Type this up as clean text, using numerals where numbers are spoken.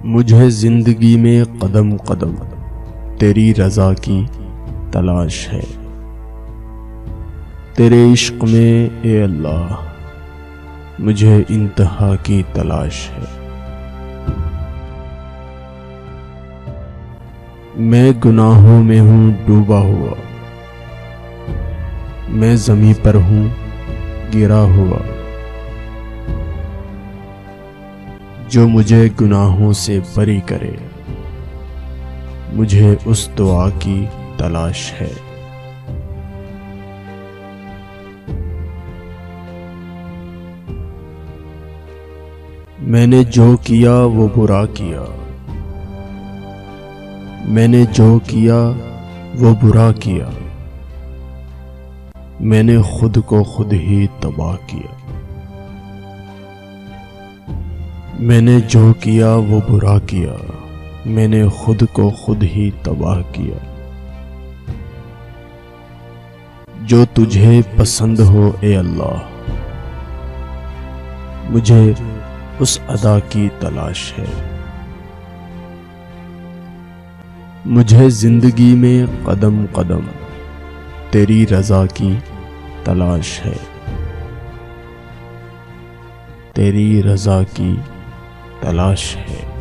مجھے زندگی میں قدم قدم تیری رضا کی تلاش ہے۔ تیرے عشق میں اے اللہ مجھے انتہا کی تلاش ہے۔ میں گناہوں میں ہوں ڈوبا ہوا، میں زمیں پر ہوں گرا ہوا، جو مجھے گناہوں سے بری کرے، مجھے اس دعا کی تلاش ہے۔ میں نے جو کیا وہ برا کیا، میں نے جو کیا وہ برا کیا، میں نے خود کو خود ہی تباہ کیا۔ میں نے جو کیا وہ برا کیا، میں نے خود کو خود ہی تباہ کیا۔ جو تجھے پسند ہو اے اللہ مجھے اس ادا کی تلاش ہے۔ مجھے زندگی میں قدم قدم تیری رضا کی تلاش ہے، تیری رضا کی تلاش ہے۔